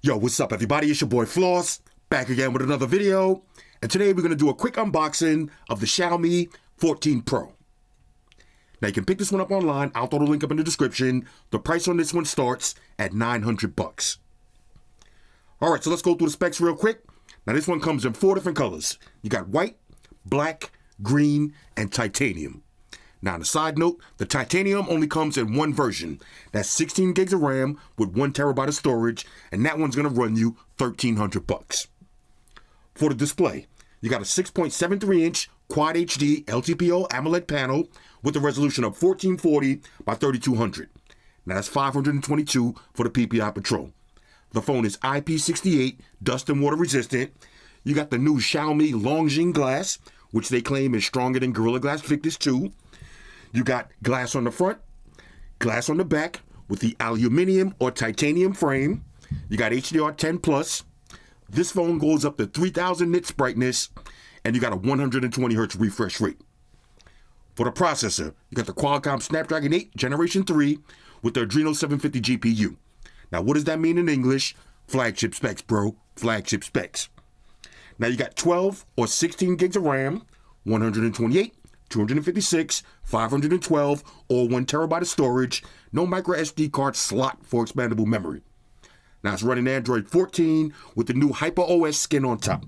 Yo, what's up everybody? It's your boy Floss, back again with another video. And today we're going to do a quick unboxing of the Xiaomi 14 Pro. Now you can pick this one up online. I'll throw the link up in the description. The price on this one starts at $900. Alright, so let's go through the specs real quick. Now this one comes in 4 different colors. You got white, black, green, and titanium. Now on a side note, the titanium only comes in one version. That's 16 gigs of RAM with 1 terabyte of storage, and that one's gonna run you $1,300. For the display, you got a 6.73-inch Quad HD LTPO AMOLED panel with a resolution of 1440 by 3200. Now that's 522 for the PPI Patrol. The phone is IP68, dust and water resistant. You got the new Xiaomi Longjing glass, which they claim is stronger than Gorilla Glass Victus 2. You got glass on the front, glass on the back with the aluminum or titanium frame. You got HDR10 Plus. This phone goes up to 3000 nits brightness, and you got a 120 hertz refresh rate. For the processor, you got the Qualcomm Snapdragon 8 Generation 3 with the Adreno 750 GPU. Now, what does that mean in English? Flagship specs, bro. Flagship specs. Now, you got 12 or 16 gigs of RAM, 128, 256, 512, or 1 terabyte of storage. No micro SD card slot for expandable memory. Now, it's running Android 14 with the new HyperOS skin on top.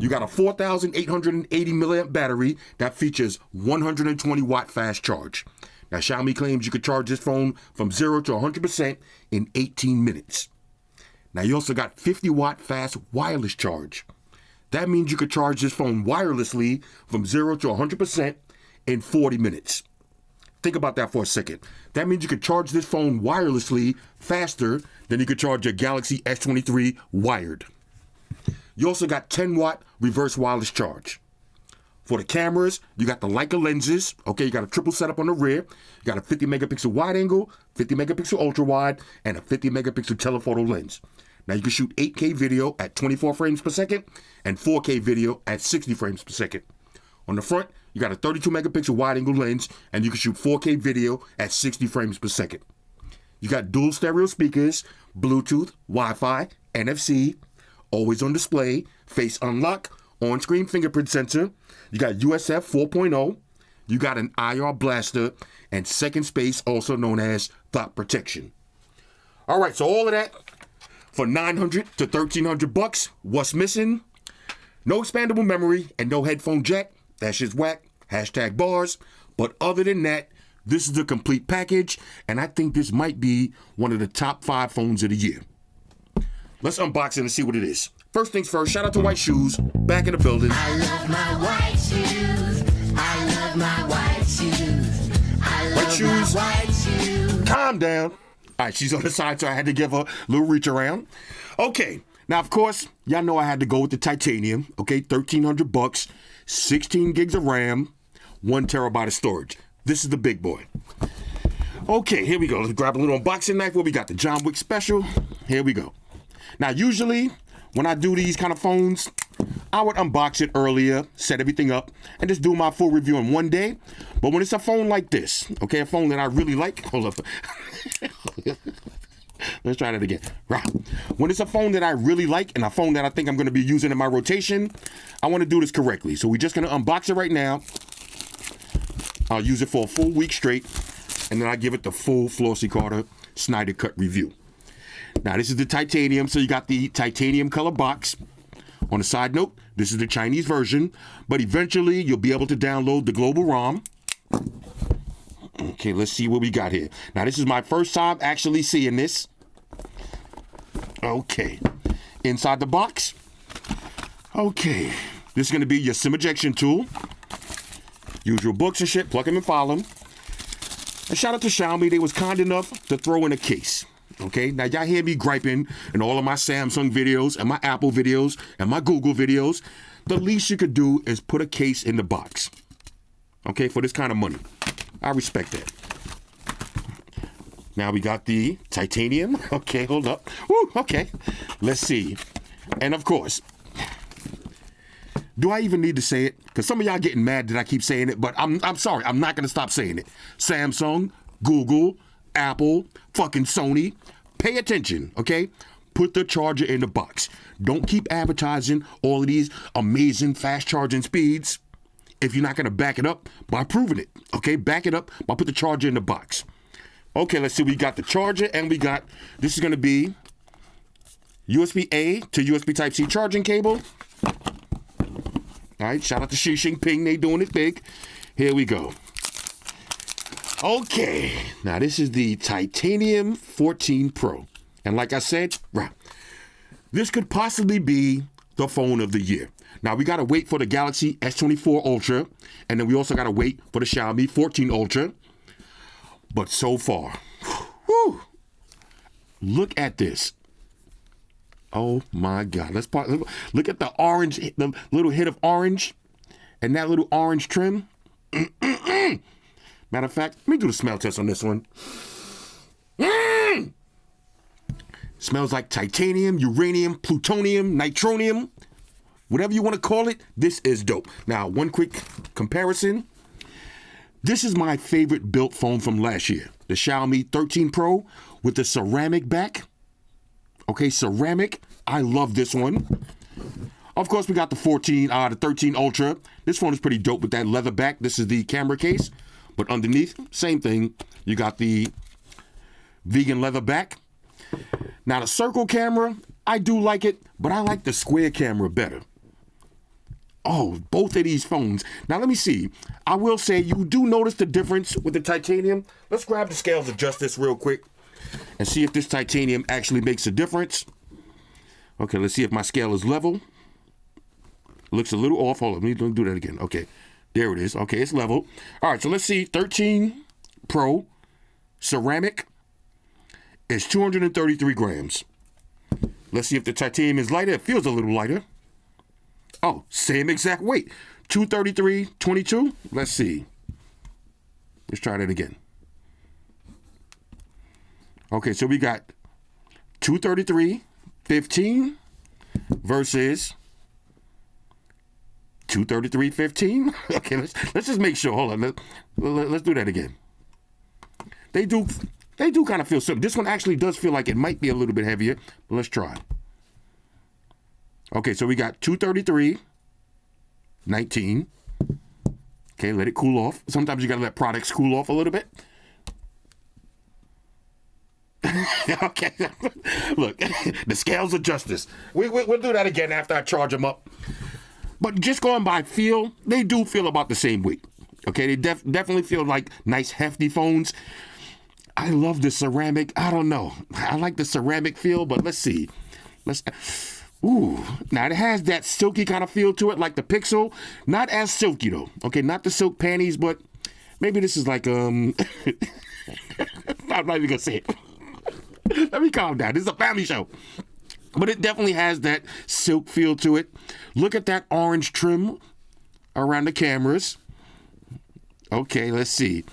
You got a 4,880 milliamp battery that features 120 watt fast charge. Now, Xiaomi claims you could charge this phone from 0 to 100% in 18 minutes. Now, you also got 50 watt fast wireless charge. That means you could charge this phone wirelessly from 0 to 100% in 40 minutes. Think about that for a second. That means you could charge this phone wirelessly faster than you could charge your Galaxy S23 wired. You also got 10 watt reverse wireless charge. For the cameras, you got the Leica lenses. Okay, you got a triple setup on the rear. You got a 50 megapixel wide angle, 50 megapixel ultra wide, and a 50 megapixel telephoto lens. Now you can shoot 8K video at 24 frames per second and 4K video at 60 frames per second. On the front, you got a 32 megapixel wide angle lens, and you can shoot 4K video at 60 frames per second. You got dual stereo speakers, Bluetooth, Wi-Fi, NFC, always on display, face unlock, on-screen fingerprint sensor. You got USF 4.0. You got an IR blaster and second space, also known as thought protection. All right, so all of that for $900 to $1,300. What's missing? No expandable memory and no headphone jack. That shit's whack. Hashtag bars. But other than that, this is the complete package, and I think this might be one of the top 5 phones of the year. Let's unbox it and see what it is. First things first, shout out to White Shoes, back in the building. I love my white shoes. I love my white shoes. I love White shoes. my white shoes. Calm down. All right, she's on the side, so I had to give her a little reach around. Okay, now of course, y'all know I had to go with the titanium. Okay, $1,300, 16 gigs of RAM, 1 terabyte of storage. This is the big boy. Okay, here we go. Let's grab a little unboxing knife. What we got? The John Wick special. Here we go. Now, usually, when I do these kind of phones, I would unbox it earlier, set everything up, and just do my full review in one day. But when it's a phone like this, okay, a phone that I really like, hold up. Let's try that again. Right. When it's a phone that I really like and a phone that I think I'm going to be using in my rotation, I want to do this correctly. So we're just going to unbox it right now. I'll use it for a full week straight, and then I give it the full Flossy Carter Snyder Cut review. Now, this is the titanium, so you got the titanium color box. On a side note, this is the Chinese version, but eventually you'll be able to download the global ROM. Okay, let's see what we got here. Now, this is my first time actually seeing this. Okay, inside the box. Okay, this is going to be your SIM ejection tool. Usual books and shit, plug them and file them. And shout out to Xiaomi, they was kind enough to throw in a case. Okay, now y'all hear me griping in all of my Samsung videos and my Apple videos and my Google videos. The least you could do is put a case in the box. Okay, for this kind of money. I respect that. Now we got the titanium. Okay, hold up. Woo, okay, let's see. And of course, do I even need to say it? Because some of y'all getting mad that I keep saying it, but I'm sorry. I'm not going to stop saying it. Samsung, Google, Apple, fucking Sony. Pay attention, okay? put the charger in the box. Don't keep advertising all of these amazing fast charging speeds if you're not going to back it up by proving it. Okay, back it up by put the charger in the box. Okay, let's see. We got the charger, and we got, this is going to be USB-A to USB Type-C charging cable. All right, shout out to Xi Jinping. They doing it big. Here we go. Okay, now this is the Titanium 14 Pro. And like I said, this could possibly be the phone of the year. Now, we got to wait for the Galaxy S24 Ultra, and then we also got to wait for the Xiaomi 14 Ultra. But so far, whew, look at this. Oh, my God. Look at the orange, the little hit of orange, and that little orange trim. Matter of fact, let me do the smell test on this one. Smells like titanium, uranium, plutonium, nitronium, whatever you want to call it. This is dope. Now, one quick comparison. This is my favorite built phone from last year. The Xiaomi 13 Pro with the ceramic back. Okay, ceramic. I love this one. Of course, we got the 13 Ultra. This phone is pretty dope with that leather back. This is the camera case. But underneath, same thing. You got the vegan leather back. Now, the circle camera, I do like it, but I like the square camera better. Oh, both of these phones. Now, let me see. I will say you do notice the difference with the titanium. Let's grab the scales, adjust this real quick, and see if this titanium actually makes a difference. Okay, let's see if my scale is level. Looks a little off. Hold on, let me do that again. Okay, there it is. Okay, it's level. All right, so let's see. 13 Pro ceramic is 233 grams. Let's see if the titanium is lighter. It feels a little lighter. Oh, same exact weight. 233.22. Let's see. Let's try that again. Okay, so we got 233.15 versus 233.15. Okay, let's just make sure. Hold on. Let's do that again. They do kind of feel similar. This one actually does feel like it might be a little bit heavier, but let's try. Okay, so we got 233.19. Okay, let it cool off. Sometimes you gotta let products cool off a little bit. Okay, look, the scales of justice. We'll do that again after I charge them up. But just going by feel, they do feel about the same weight. Okay, they definitely feel like nice hefty phones. I love the ceramic. I don't know. I like the ceramic feel, but let's see. Ooh, now it has that silky kind of feel to it, like the Pixel. Not as silky though. Okay, not the silk panties, but maybe this is like I'm not even gonna say it. Let me calm down. This is a family show. But it definitely has that silk feel to it. Look at that orange trim around the cameras. Okay, let's see.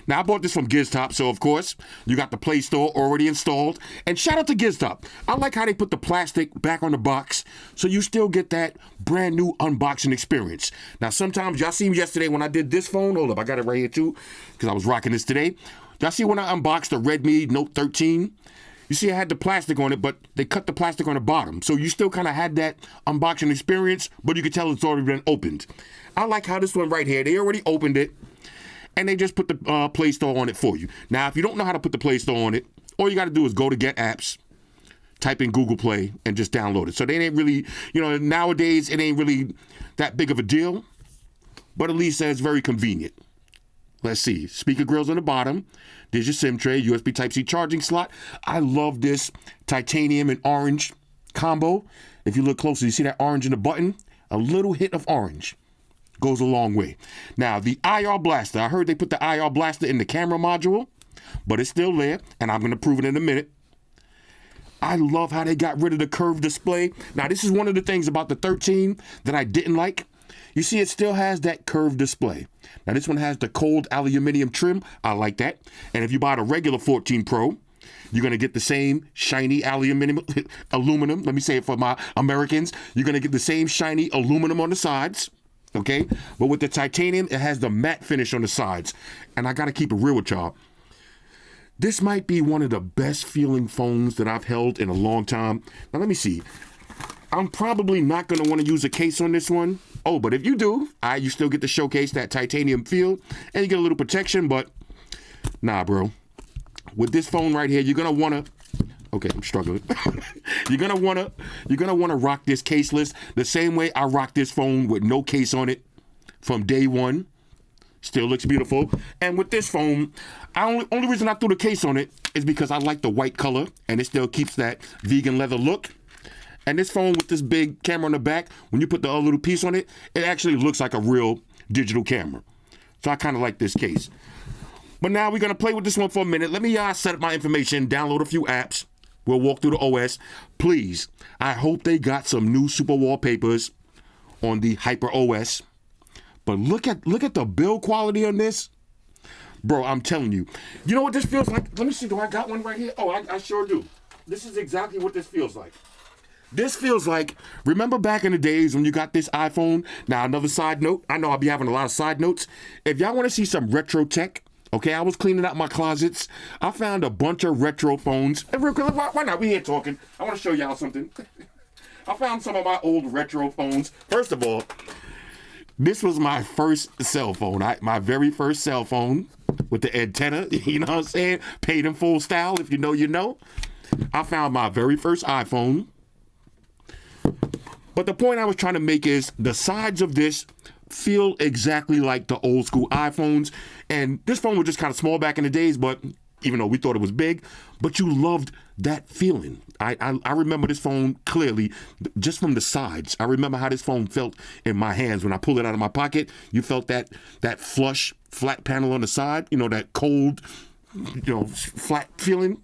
Now, I bought this from Giztop, so of course, you got the Play Store already installed. And shout out to Giztop. I like how they put the plastic back on the box, so you still get that brand new unboxing experience. Now, sometimes, y'all see me yesterday when I did this phone. Hold up, I got it right here too, because I was rocking this today. Y'all see when I unboxed the Redmi Note 13? You see I had the plastic on it, but they cut the plastic on the bottom. So you still kind of had that unboxing experience, but you could tell it's already been opened. I like how this one right here, they already opened it, and they just put the Play Store on it for you. Now, if you don't know how to put the Play Store on it, all you got to do is go to Get Apps, type in Google Play, and just download it. So they ain't really, nowadays it ain't really that big of a deal, but at least it's very convenient. Let's see. Speaker grills on the bottom. There's your SIM tray, USB Type-C charging slot. I love this titanium and orange combo. If you look closely, you see that orange in the button? A little hit of orange goes a long way. Now, the IR blaster. I heard they put the IR blaster in the camera module, but it's still there, and I'm going to prove it in a minute. I love how they got rid of the curved display. Now, this is one of the things about the 13 that I didn't like. You see, it still has that curved display. Now, this one has the cold aluminum trim. I like that. And if you buy the regular 14 Pro, you're going to get the same shiny aluminum. Let me say it for my Americans. You're going to get the same shiny aluminum on the sides. Okay? But with the titanium, it has the matte finish on the sides. And I got to keep it real with y'all. This might be one of the best feeling phones that I've held in a long time. Now, let me see. I'm probably not going to want to use a case on this one. Oh, but if you do, you still get to showcase that titanium feel and you get a little protection, but nah, bro. With this phone right here, you're going to want to, okay, I'm struggling. You're going to want to rock this caseless the same way I rock this phone with no case on it from day one. Still looks beautiful. And with this phone, only reason I threw the case on it is because I like the white color and it still keeps that vegan leather look. And this phone with this big camera on the back, when you put the other little piece on it, it actually looks like a real digital camera. So I kind of like this case. But now we're going to play with this one for a minute. Let me set up my information, download a few apps. We'll walk through the OS. Please, I hope they got some new super wallpapers on the Hyper OS. But look at the build quality on this. Bro, I'm telling you. You know what this feels like? Let me see. Do I got one right here? Oh, I sure do. This is exactly what this feels like. This feels like, remember back in the days when you got this iPhone? Now, another side note. I know I'll be having a lot of side notes. If y'all want to see some retro tech, okay, I was cleaning out my closets. I found a bunch of retro phones. And real quick, why not? We here talking. I want to show y'all something. I found some of my old retro phones. First of all, this was my first cell phone. My very first cell phone with the antenna, you know what I'm saying? Paid in full style, if you know, you know. I found my very first iPhone. But the point I was trying to make is the sides of this feel exactly like the old school iPhones. And this phone was just kind of small back in the days, but even though we thought it was big, but you loved that feeling. I remember this phone clearly just from the sides. I remember how this phone felt in my hands when I pulled it out of my pocket. You felt that flush, flat panel on the side, you know, that cold, you know, flat feeling,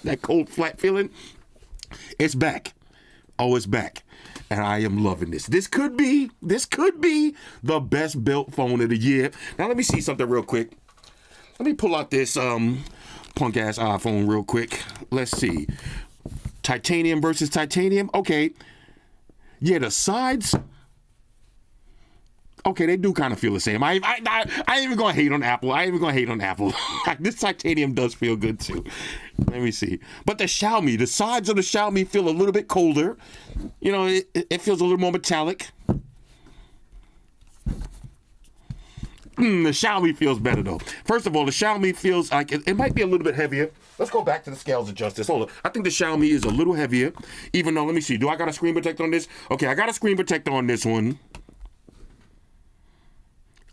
that cold, flat feeling. It's back. Oh, it's back. And I am loving this. This could be the best built phone of the year. Now, let me see something real quick. Let me pull out this punk ass iPhone real quick. Let's see. Titanium versus titanium. Okay. Yeah, the sides. Okay, they do kind of feel the same. I ain't even gonna hate on Apple. This titanium does feel good too. Let me see. But the sides of the Xiaomi feel a little bit colder. You know, it feels a little more metallic. The Xiaomi feels better though. First of all, the Xiaomi feels like it might be a little bit heavier. Let's go back to the scales of justice. Hold on. I think the Xiaomi is a little heavier. Even though, let me see. Do I got a screen protector on this? Okay, I got a screen protector on this one.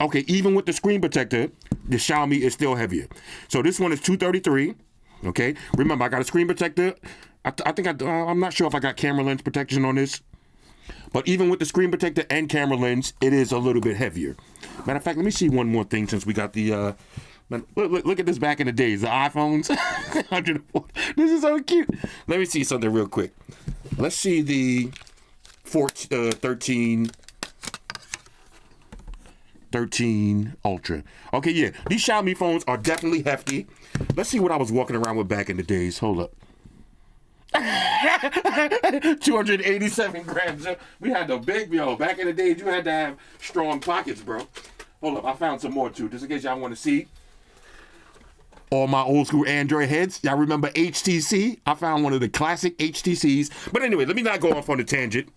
Okay, even with the screen protector, the Xiaomi is still heavier. So this one is 233. Okay, remember I got a screen protector. I'm not sure if I got camera lens protection on this, but even with the screen protector and camera lens, it is a little bit heavier. Matter of fact, let me see one more thing since we got the. Look at this back in the days, the iPhones. 104. This is so cute. Let me see something real quick. Let's see the 13 Ultra. Okay, yeah. These Xiaomi phones are definitely hefty. Let's see what I was walking around with back in the days. Hold up. 287 grams. We had the big, back in the days, you had to have strong pockets, bro. Hold up. I found some more, too, just in case y'all want to see. All my old school Android heads. Y'all remember HTC? I found one of the classic HTCs. But anyway, let me not go off on a tangent.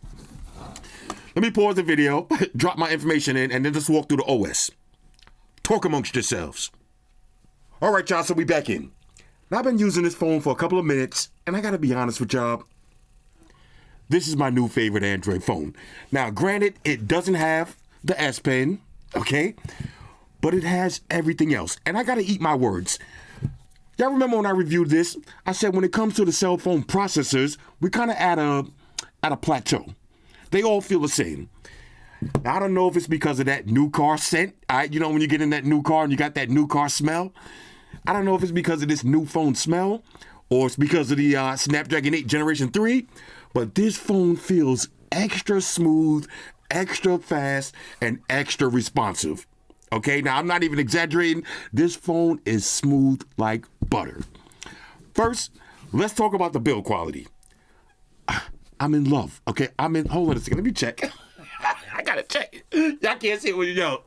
Let me pause the video, drop my information in, and then just walk through the OS. Talk amongst yourselves. All right, y'all, so we back in. Now, I've been using this phone for a couple of minutes, and I gotta be honest with y'all. This is my new favorite Android phone. Now, granted, it doesn't have the S Pen, okay? But it has everything else. And I gotta eat my words. Y'all remember when I reviewed this? I said when it comes to the cell phone processors, we're kind of at a plateau. They all feel the same. Now, I don't know if it's because of that new car scent. You know, when you get in that new car and you got that new car smell. I don't know if it's because of this new phone smell or it's because of the Snapdragon 8 Generation 3. But this phone feels extra smooth, extra fast, and extra responsive. Okay, now I'm not even exaggerating. This phone is smooth like butter. First, let's talk about the build quality. I'm in love. Okay, hold on a second. Let me check. I gotta check it. Y'all can't see it when y'all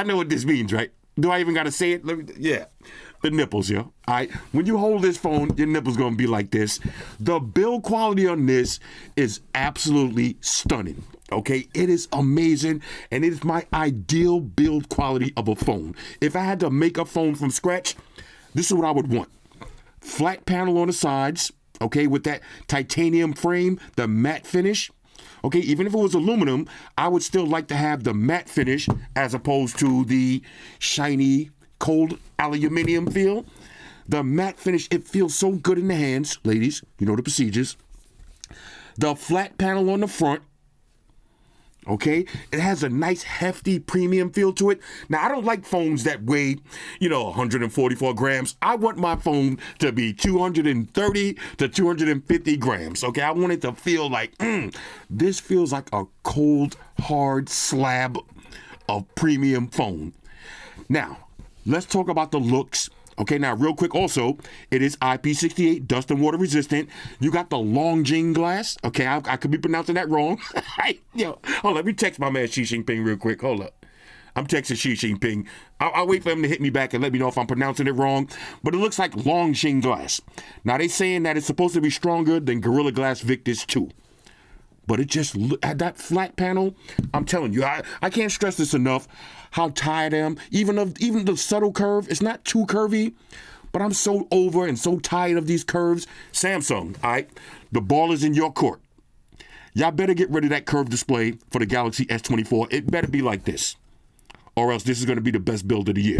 know what this means, right? Do I even gotta say it? Yeah. the nipples, yo. All right, when you hold this phone, your nipples gonna be like this. The build quality on this is absolutely stunning. Okay, it is amazing, and it is my ideal build quality of a phone. If I had to make a phone from scratch, this is what I would want. Flat panel on the sides, okay, with that titanium frame, the matte finish. Okay, even if it was aluminum, I would still like to have the matte finish as opposed to the shiny, cold aluminum feel. The matte finish, it feels so good in the hands, ladies. You know the procedures. The flat panel on the front. Okay, it has a nice hefty premium feel to it. Now, I don't like phones that weigh, 144 grams. I want my phone to be 230 to 250 grams. Okay, I want it to feel like, this feels like a cold, hard slab of premium phone. Now, let's talk about the looks. Okay, now real quick also, it is IP68 dust and water resistant. You got the Longjing glass. Okay, I could be pronouncing that wrong. Hold on, let me text my man Xi Jinping real quick. Hold up. I'm texting Xi Jinping. I'll wait for him to hit me back and let me know if I'm pronouncing it wrong. But it looks like Longjing glass. Now they saying that it's supposed to be stronger than Gorilla Glass Victus 2. But it just, at that flat panel, I'm telling you, I can't stress this enough, how tired I am. Even the subtle curve, it's not too curvy, but I'm so over and so tired of these curves. Samsung, all right, the ball is in your court. Y'all better get rid of that curved display for the Galaxy S24. It better be like this, or else this is going to be the best build of the year.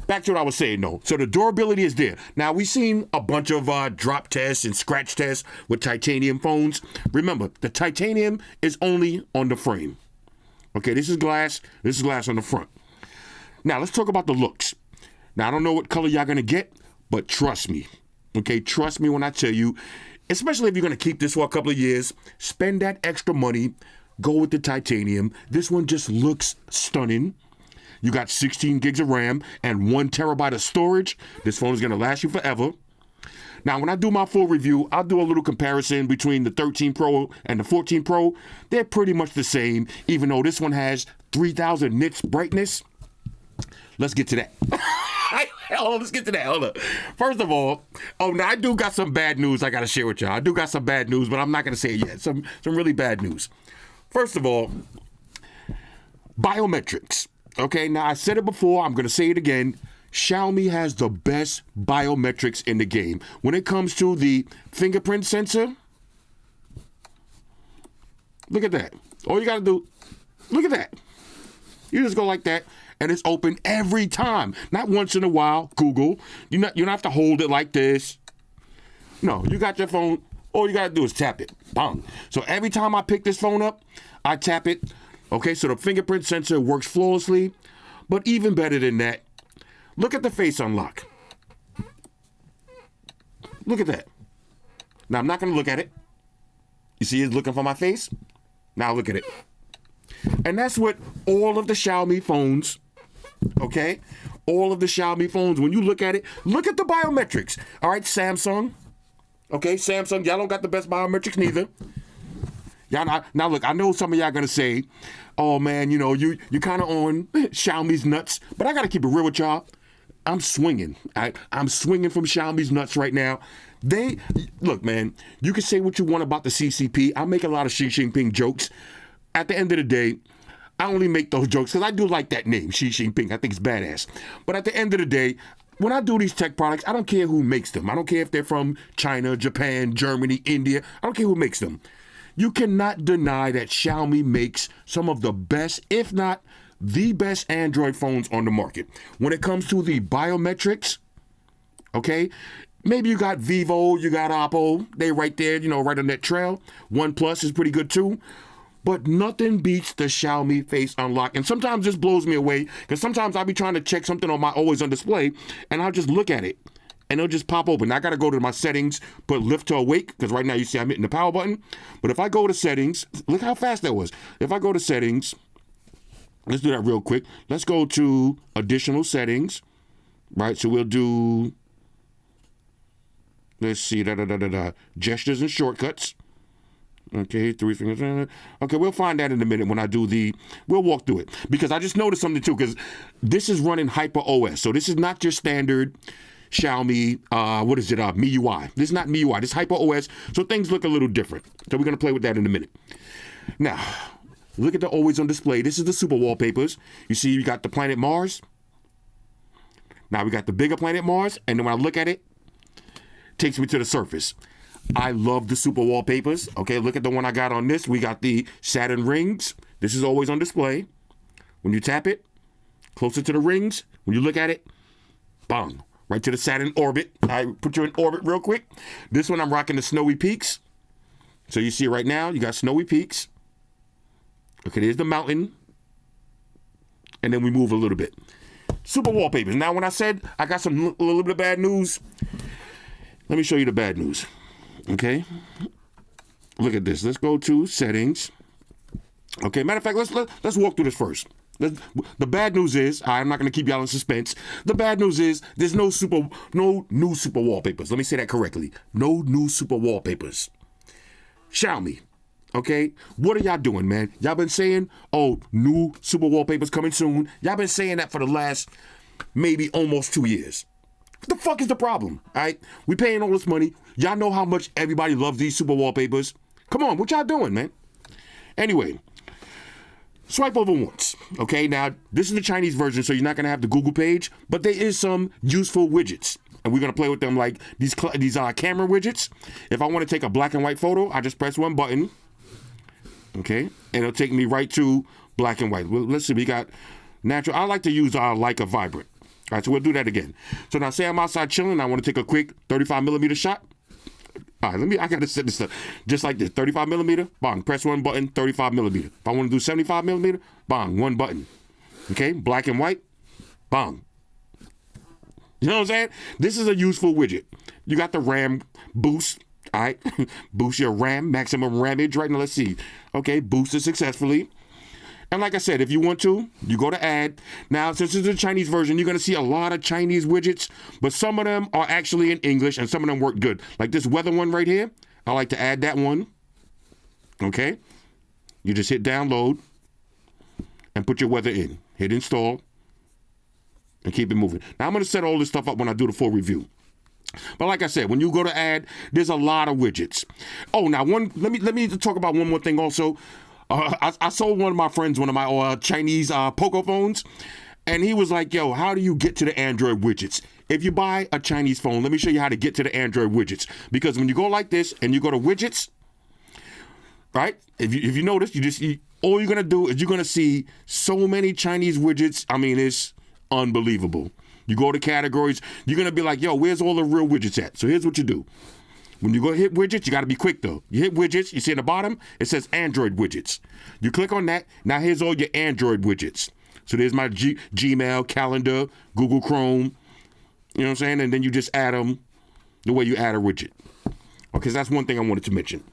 Back to what I was saying, though. So the durability is there. Now, we've seen a bunch of drop tests and scratch tests with titanium phones. Remember, the titanium is only on the frame. Okay, this is glass. This is glass on the front. Now, let's talk about the looks. Now, I don't know what color y'all going to get, but trust me. Okay, trust me when I tell you, especially if you're going to keep this for a couple of years, spend that extra money, go with the titanium. This one just looks stunning. You got 16 gigs of RAM and 1 terabyte of storage. This phone is going to last you forever. Now, when I do my full review, I'll do a little comparison between the 13 Pro and the 14 Pro. They're pretty much the same, even though this one has 3,000 nits brightness. Let's get to that. Let's get to that. Hold up. First of all, now I do got some bad news I got to share with y'all. I do got some bad news, but I'm not going to say it yet. Some really bad news. First of all, biometrics. Okay, now I said it before, I'm going to say it again. Xiaomi has the best biometrics in the game. When it comes to the fingerprint sensor, look at that. All you got to do, look at that. You just go like that, and it's open every time. Not once in a while, Google. You don't have to hold it like this. No, you got your phone. All you got to do is tap it. Bang. So every time I pick this phone up, I tap it. Okay, so the fingerprint sensor works flawlessly, but even better than that, look at the face unlock. Look at that. Now, I'm not going to look at it. You see it's looking for my face? Now look at it. And that's what all of the Xiaomi phones, okay? All of the Xiaomi phones, when you look at it, look at the biometrics. All right, Samsung. Okay, Samsung, y'all don't got the best biometrics neither. Y'all now look, I know some of y'all gonna say, oh man, you kind of on Xiaomi's nuts, but I gotta keep it real with y'all. I'm swinging. I'm swinging from Xiaomi's nuts right now. Look, man, you can say what you want about the CCP. I make a lot of Xi Jinping jokes. At the end of the day, I only make those jokes because I do like that name, Xi Jinping. I think it's badass. But at the end of the day, when I do these tech products, I don't care who makes them. I don't care if they're from China, Japan, Germany, India. I don't care who makes them. You cannot deny that Xiaomi makes some of the best, if not the best Android phones on the market. When it comes to the biometrics, okay, maybe you got Vivo, you got Oppo, they right there, right on that trail. OnePlus is pretty good too. But nothing beats the Xiaomi Face Unlock. And sometimes this blows me away because sometimes I'll be trying to check something on my Always On Display and I'll just look at it. And it'll just pop open. I got to go to my settings, put lift to awake, because right now you see I'm hitting the power button. But if I go to settings, look how fast that was. If I go to settings, let's do that real quick. Let's go to additional settings, right? So we'll do, let's see, gestures and shortcuts. Okay, 3 fingers. Okay, we'll find that in a minute when I do we'll walk through it. Because I just noticed something too, because this is running Hyper OS. So this is not just standard Xiaomi, MIUI. This is not MIUI, this is Hyper OS. So things look a little different. So we're going to play with that in a minute. Now, look at the always on display. This is the super wallpapers. You see, you got the planet Mars. Now we got the bigger planet Mars. And then when I look at it, takes me to the surface. I love the super wallpapers. Okay, look at the one I got on this. We got the Saturn rings. This is always on display. When you tap it, closer to the rings. When you look at it, bang, right to the Saturn orbit. I put you in orbit real quick. This one I'm rocking the snowy peaks. So you see right now, you got snowy peaks. Okay, there's the mountain. And then we move a little bit. Super wallpapers. Now, when I said I got a little bit of bad news, let me show you the bad news. Okay, look at this. Let's go to settings. Okay, matter of fact, let's walk through this first. The bad news is, I'm not going to keep y'all in suspense. The bad news is there's no new super wallpapers. Let me say that correctly. No new super wallpapers. Xiaomi. Okay, what are y'all doing, man? Y'all been saying, oh, new super wallpapers coming soon. Y'all been saying that for the last maybe almost 2 years. What the fuck is the problem? All right, we paying all this money. Y'all know how much everybody loves these super wallpapers. Come on, what y'all doing, man? Anyway, swipe over once. Okay, now this is the Chinese version, so you're not gonna have the Google page, but there is some useful widgets, and we're gonna play with them like these camera widgets. If I want to take a black and white photo, I just press one button. Okay, and it'll take me right to black and white. Well, let's see, we got natural. I like to use Leica Vibrant. All right, so we'll do that again. So now say I'm outside chilling, I want to take a quick 35 millimeter shot. All right, I got to set this up just like this. 35 millimeter, bang, press one button, 35 millimeter. If I want to do 75 millimeter, bang, one button. Okay, black and white, bang. You know what I'm saying? This is a useful widget. You got the RAM boost, all right? Boost your RAM, maximum RAMage, right? Now let's see. Okay, boosted successfully. And like I said, if you want to, you go to add. Now, since it's a Chinese version, you're going to see a lot of Chinese widgets, but some of them are actually in English and some of them work good. Like this weather one right here, I like to add that one. Okay. You just hit download and put your weather in. Hit install and keep it moving. Now, I'm going to set all this stuff up when I do the full review. But like I said, when you go to add, there's a lot of widgets. Oh, now let me talk about one more thing also. I sold one of my friends one of my Chinese Poco phones, and he was like, yo, how do you get to the Android widgets? If you buy a Chinese phone, let me show you how to get to the Android widgets. Because when you go like this and you go to widgets, right? If you notice, all you're going to do is you're going to see so many Chinese widgets. I mean, it's unbelievable. You go to categories, you're going to be like, yo, where's all the real widgets at? So here's what you do. When you go hit widgets, you got to be quick, though. You hit widgets, you see at the bottom, it says Android widgets. You click on that. Now here's all your Android widgets. So there's my Gmail, calendar, Google Chrome. You know what I'm saying? And then you just add them the way you add a widget. Okay, so that's one thing I wanted to mention.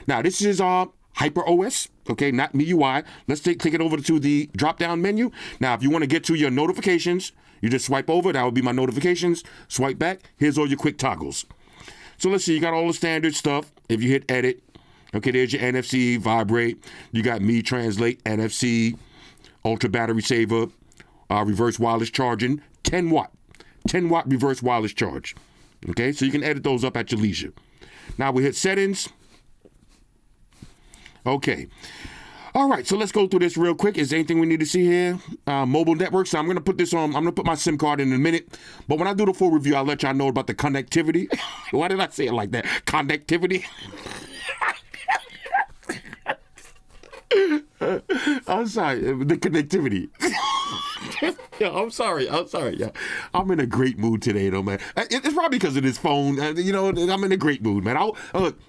Now, this is Hyper OS, okay, not MIUI. Let's click it over to the drop-down menu. Now, if you want to get to your notifications, you just swipe over. That would be my notifications. Swipe back. Here's all your quick toggles. So let's see, you got all the standard stuff. If you hit edit, okay, there's your NFC, vibrate. You got me translate, NFC, ultra battery saver, reverse wireless charging, 10 watt reverse wireless charge. Okay, so you can edit those up at your leisure. Now we hit settings. Okay. All right, so let's go through this real quick. Is there anything we need to see here? Mobile network. So I'm going to put this on. I'm going to put my SIM card in a minute. But when I do the full review, I'll let y'all know about the connectivity. Why did I say it like that? Connectivity. I'm sorry. The connectivity. Yeah, I'm sorry. Yeah. I'm in a great mood today, though, man. It's probably because of this phone. You know, I'm in a great mood, man. I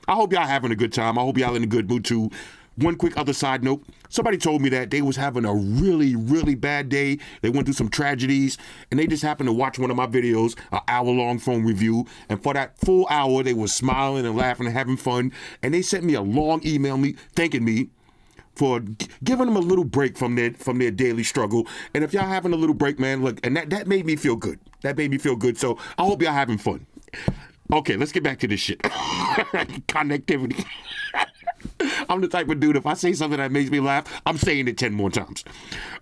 hope y'all having a good time. I hope y'all in a good mood, too. One quick other side note, somebody told me that they was having a really, really bad day. They went through some tragedies, and they just happened to watch one of my videos, an hour-long phone review, and for that full hour, they was smiling and laughing and having fun, and they sent me a long email thanking me for giving them a little break from their daily struggle. And if y'all having a little break, man, look, and that made me feel good. That made me feel good, so I hope y'all having fun. Okay, let's get back to this shit. Connectivity. I'm the type of dude, if I say something that makes me laugh, I'm saying it 10 more times.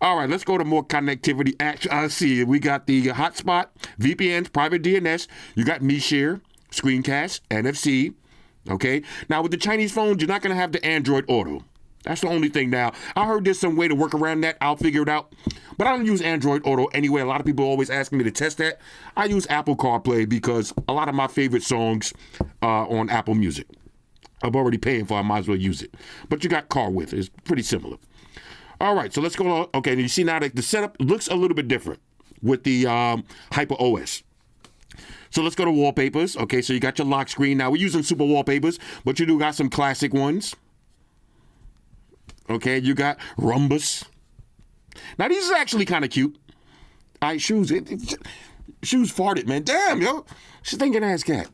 All right, let's go to more connectivity. Let's see, we got the hotspot, VPNs, private DNS. You got MeShare, Screencast, NFC. Okay, now with the Chinese phones, you're not going to have the Android Auto. That's the only thing now. I heard there's some way to work around that. I'll figure it out. But I don't use Android Auto anyway. A lot of people always ask me to test that. I use Apple CarPlay because a lot of my favorite songs are on Apple Music. I'm already paying for it. I might as well use it. But you got car with it. It's pretty similar. All right, so let's go. Okay, you see now that the setup looks a little bit different with the Hyper OS. So let's go to wallpapers. Okay, so you got your lock screen. Now, we're using super wallpapers, but you do got some classic ones. Okay, you got rhombus. Now, these are actually kind of cute. All right, shoes. Shoes farted, man. Damn, yo. Stinking ass cat.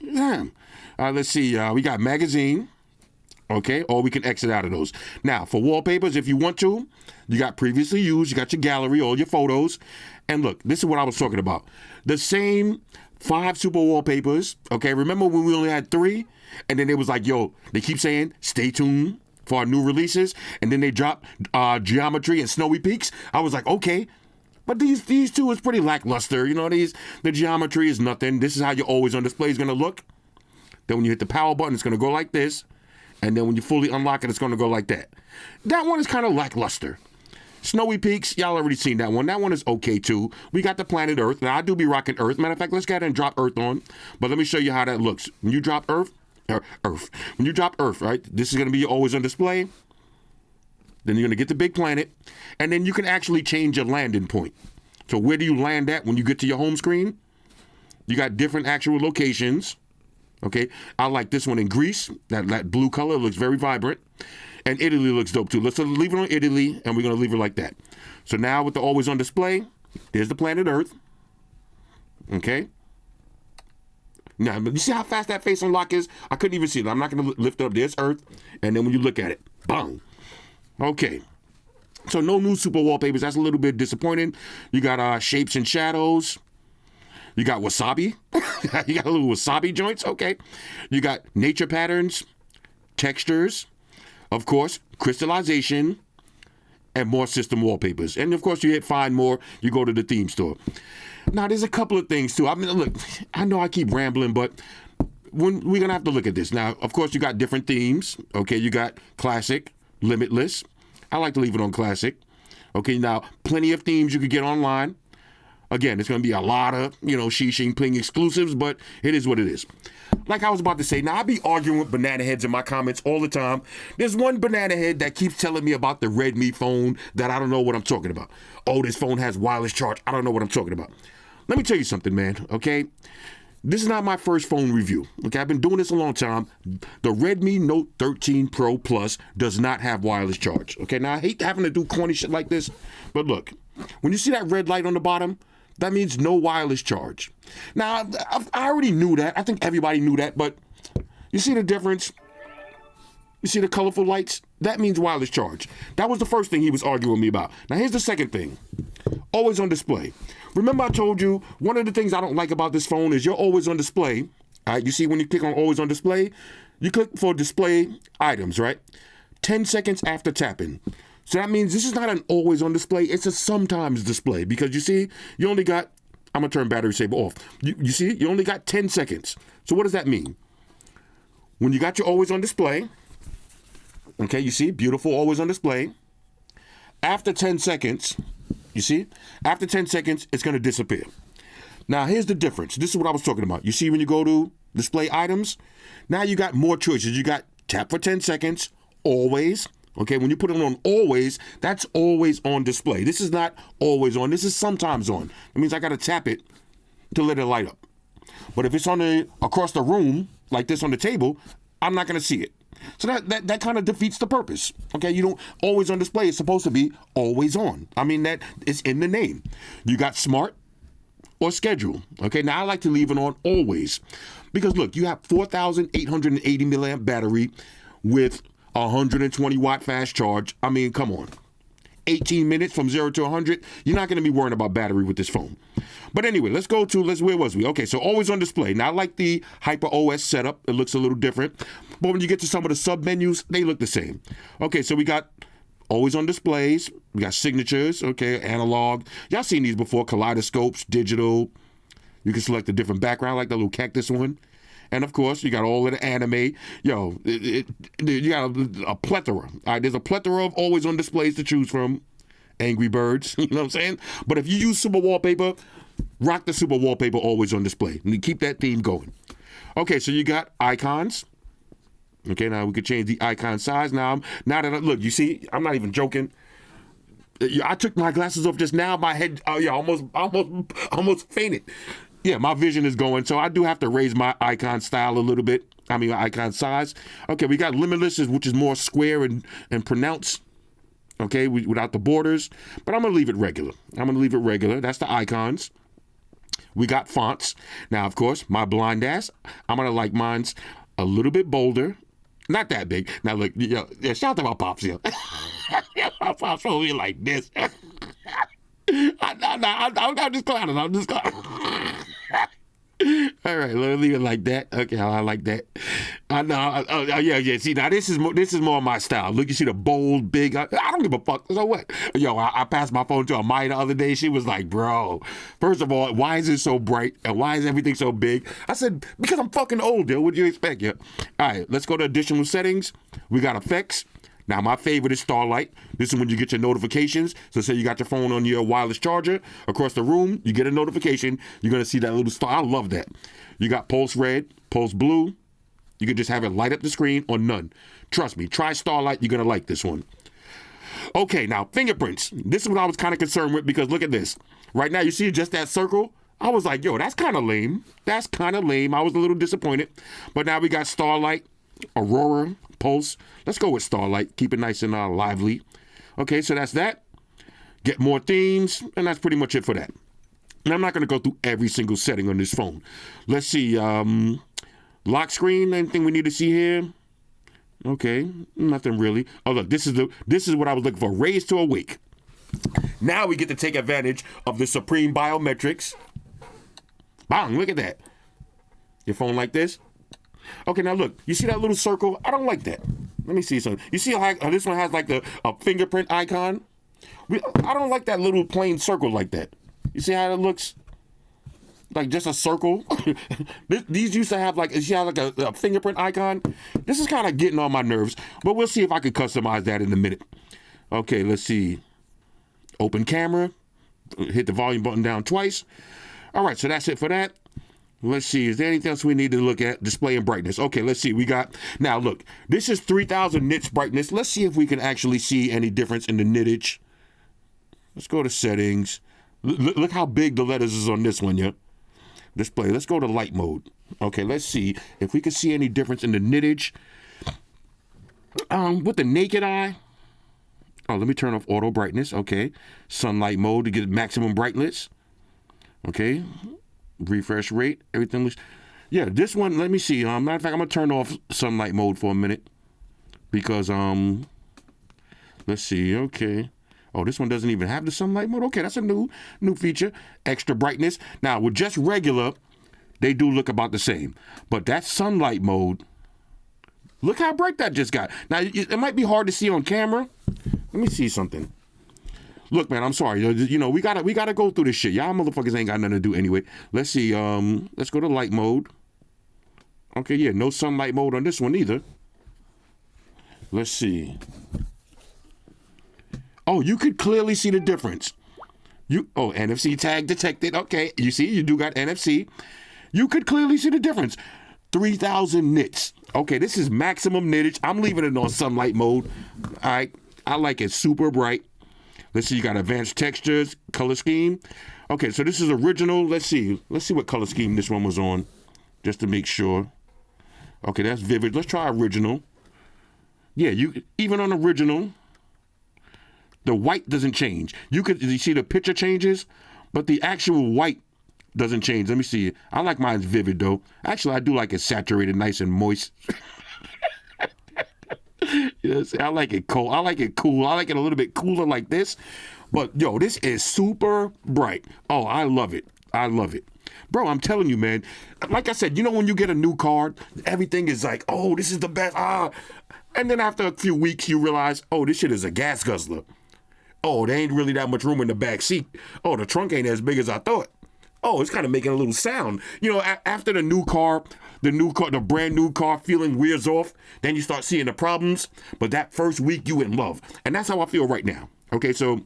Damn. Let's see. We got magazine. Okay, or we can exit out of those. Now, for wallpapers, if you want to, you got previously used. You got your gallery, all your photos. And look, this is what I was talking about. The same 5 super wallpapers. Okay, remember when we only had 3? And then it was like, yo, they keep saying, stay tuned for our new releases, and then they drop Geometry and Snowy Peaks. I was like, okay, but these two is pretty lackluster. You know, the Geometry is nothing. This is how your always on display is going to look. Then when you hit the power button, it's going to go like this, and then when you fully unlock it, it's going to go like that. That one is kind of lackluster. Snowy Peaks, y'all already seen that one. That one is okay too. We got the planet Earth. Now I do be rocking Earth. Matter of fact, let's go ahead and drop Earth on. But let me show you how that looks. When you drop Earth. When you drop Earth, right, this is going to be always on display. Then you're going to get the big planet, and then you can actually change your landing point. So where do you land at when you get to your home screen? You got different actual locations. Okay, I like this one in Greece. That blue color looks very vibrant, and Italy looks dope too. Let's leave it on Italy, and we're going to leave it like that. So now with the always on display, there's the planet Earth. Okay. Now, you see how fast that face unlock is? I couldn't even see it. I'm not going to lift up. There's Earth. And then when you look at it, bang. Okay. So no new super wallpapers. That's a little bit disappointing. You got shapes and shadows. You got wasabi. You got a little wasabi joints. Okay. You got nature patterns, textures, of course, crystallization, and more system wallpapers. And, of course, you hit find more. You go to the theme store. Now, there's a couple of things, too. I mean, look, I know I keep rambling, but we're going to have to look at this. Now, of course, you got different themes. Okay, you got classic, limitless. I like to leave it on classic. Okay, now, plenty of themes you could get online. Again, it's going to be a lot of, Xi Jinping exclusives, but it is what it is. Like I was about to say, now I be arguing with banana heads in my comments all the time. There's one banana head that keeps telling me about the Redmi phone that I don't know what I'm talking about. Oh, this phone has wireless charge. I don't know what I'm talking about. Let me tell you something, man, okay? This is not my first phone review, okay? I've been doing this a long time. The Redmi Note 13 Pro Plus does not have wireless charge, okay? Now, I hate having to do corny shit like this, but look, when you see that red light on the bottom, that means no wireless charge. Now, I already knew that. I think everybody knew that, but you see the difference? You see the colorful lights? That means wireless charge. That was the first thing he was arguing with me about. Now, here's the second thing. Always on display. Remember I told you, one of the things I don't like about this phone is you're always on display. All right, you see when you click on always on display, you click for display items, right? 10 seconds after tapping. So that means this is not an always on display. It's a sometimes display because you see, you only got, I'm going to turn battery saver off. You see, you only got 10 seconds. So what does that mean? When you got your always on display, okay, you see, beautiful, always on display. After 10 seconds, you see, after 10 seconds, it's going to disappear. Now, here's the difference. This is what I was talking about. You see when you go to display items, now you got more choices. You got tap for 10 seconds, always. Okay, when you put it on always, that's always on display. This is not always on. This is sometimes on. It means I got to tap it to let it light up. But if it's on across the room, like this on the table, I'm not going to see it. So that kind of defeats the purpose. Okay, you don't always on display. It's supposed to be always on. I mean, that is in the name. You got smart or schedule. Okay, now I like to leave it on always. Because look, you have 4,880 milliamp battery with 120 watt fast charge. I mean, come on. 18 minutes from 0 to 100. You're not going to be worrying about battery with this phone. But anyway, where was we? Okay, so always on display. Now, I like the Hyper OS setup. It looks a little different. But when you get to some of the sub menus, they look the same. Okay, so we got always on displays. We got signatures, okay, analog. Y'all seen these before, kaleidoscopes, digital. You can select a different background, like the little cactus one. And of course, you got all of the anime. Yo, you got a plethora. All right, there's a plethora of always on displays to choose from. Angry Birds, you know what I'm saying? But if you use super wallpaper, rock the super wallpaper always on display. And keep that theme going. Okay, so you got icons. Okay, now we could change the icon size. Now look, you see, I'm not even joking. I took my glasses off just now. My head, almost fainted. Yeah, my vision is going, so I do have to raise my icon style a little bit. Icon size. Okay, we got limitless, which is more square and pronounced. Okay, without the borders, but I'm gonna leave it regular. That's the icons. We got fonts. Now, of course, my blind ass, I'm gonna like mine's a little bit bolder. Not that big. Now, look, shout out to my pops here. My pops probably like this. I'm just clowning. All right, let's leave it like that. Okay, I like that. I know. Yeah. See, now this is more my style. Look, you see the bold, big. I don't give a fuck. So what? Yo, I passed my phone to Amaya the other day. She was like, "Bro, first of all, why is it so bright and why is everything so big?" I said, "Because I'm fucking old, dude. What'd you expect?" Yeah. All right, let's go to additional settings. We got effects. Now, my favorite is Starlight. This is when you get your notifications. So say you got your phone on your wireless charger across the room, you get a notification. You're going to see that little star. I love that. You got Pulse Red, Pulse Blue. You can just have it light up the screen or none. Trust me, try Starlight. You're going to like this one. Okay, now, fingerprints. This is what I was kind of concerned with because look at this. Right now, you see just that circle? I was like, yo, that's kind of lame. I was a little disappointed. But now we got Starlight, Aurora, Pulse. Let's go with Starlight. Keep it nice and lively. Okay, so that's that. Get more themes, and that's pretty much it for that. And I'm not going to go through every single setting on this phone. Let's see. Lock screen. Anything we need to see here? Okay, nothing really. Oh, look, this is what I was looking for. Raise to awake. Now we get to take advantage of the supreme biometrics. Bang! Look at that. Your phone like this. Okay, now look, you see that little circle? I don't like that. Let me see something. You see how this one has like a fingerprint icon? I don't like that little plain circle like that. You see how it looks? Like just a circle? These used to have like a fingerprint icon. This is kind of getting on my nerves, but we'll see if I can customize that in a minute. Okay, let's see. Open camera. Hit the volume button down twice. All right, so that's it for that. Let's see. Is there anything else we need to look at? Display and brightness. Okay, let's see. Now look, this is 3000 nits brightness. Let's see if we can actually see any difference in the nittage. Let's go to settings. Look how big the letters is on this one, yeah? Display. Let's go to light mode. Okay, let's see if we can see any difference in the nittage. With the naked eye. Oh, let me turn off auto brightness. Okay. Sunlight mode to get maximum brightness. Okay. Refresh rate, everything looks. Yeah, this one. Let me see. Matter of fact, I'm gonna turn off sunlight mode for a minute because let's see. Okay. Oh, this one doesn't even have the sunlight mode. Okay, that's a new feature. Extra brightness. Now with just regular, they do look about the same, but that sunlight mode. Look how bright that just got. Now it might be hard to see on camera. Let me see something. Look, man, I'm sorry. You know, we gotta go through this shit. Y'all motherfuckers ain't got nothing to do anyway. Let's see. Let's go to light mode. Okay, yeah, no sunlight mode on this one either. Let's see. Oh, you could clearly see the difference. NFC tag detected. Okay, you see, you do got NFC. You could clearly see the difference. 3000 nits. Okay, this is maximum nittage. I'm leaving it on sunlight mode. All right, I like it super bright. Let's see, you got advanced textures, color scheme. Okay, so this is original. Let's see what color scheme this one was on, just to make sure. Okay, that's vivid. Let's try original. Yeah, even on original, the white doesn't change. You see the picture changes, but the actual white doesn't change. Let me see. I like mine's vivid though. Actually, I do like it saturated, nice and moist. Yes, I like it cold. I like it cool. I like it a little bit cooler like this. But yo, this is super bright. Oh, I love it. I love it. Bro, I'm telling you, man. Like I said, you know when you get a new car, everything is like, oh, this is the best. And then after a few weeks, you realize, oh, this shit is a gas guzzler. Oh, there ain't really that much room in the back seat. Oh, the trunk ain't as big as I thought. Oh, it's kind of making a little sound. You know, after the brand new car feeling wears off, then you start seeing the problems. But that first week, you in love. And that's how I feel right now. Okay, so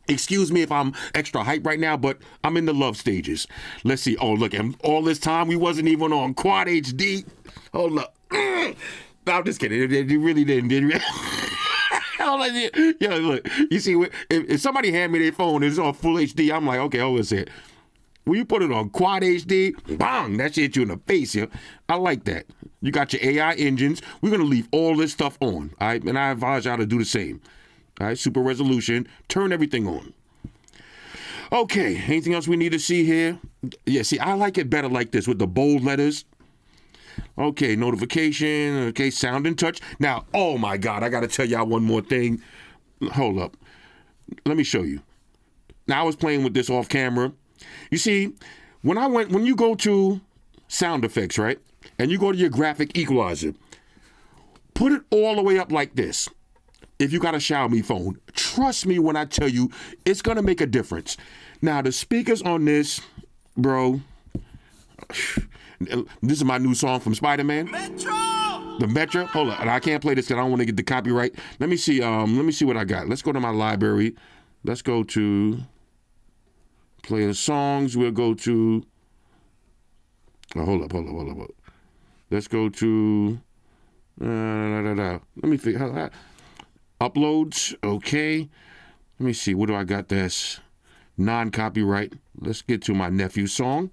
excuse me if I'm extra hype right now, but I'm in the love stages. Let's see. Oh, look, and all this time, we wasn't even on Quad HD. Hold up. No, I'm just kidding. It really didn't, did it? Yeah, look, you see, if somebody hand me their phone and it's on full HD, I'm like, okay, hold on a second. When you put it on Quad HD, bang, that shit hit you in the face, yeah. I like that. You got your AI engines. We're going to leave all this stuff on, all right? And I advise y'all to do the same. All right, super resolution. Turn everything on. Okay, anything else we need to see here? Yeah, see, I like it better like this with the bold letters. Okay, notification. Okay, sound and touch. Now, oh my God, I got to tell y'all one more thing. Hold up. Let me show you. Now, I was playing with this off camera. You see, when you go to sound effects, right? And you go to your graphic equalizer, put it all the way up like this. If you got a Xiaomi phone, trust me when I tell you, it's going to make a difference. Now, the speakers on this, bro, this is my new song from Spider-Man. Metro! The Metro? Hold on. And I can't play this because I don't want to get the copyright. Let me see what I got. Let's go to my library. Let's go to play the songs. We'll go to hold up. Let's go to let me figure out uploads. Okay. Let me see. What do I got that's non-copyright? Let's get to my nephew's song.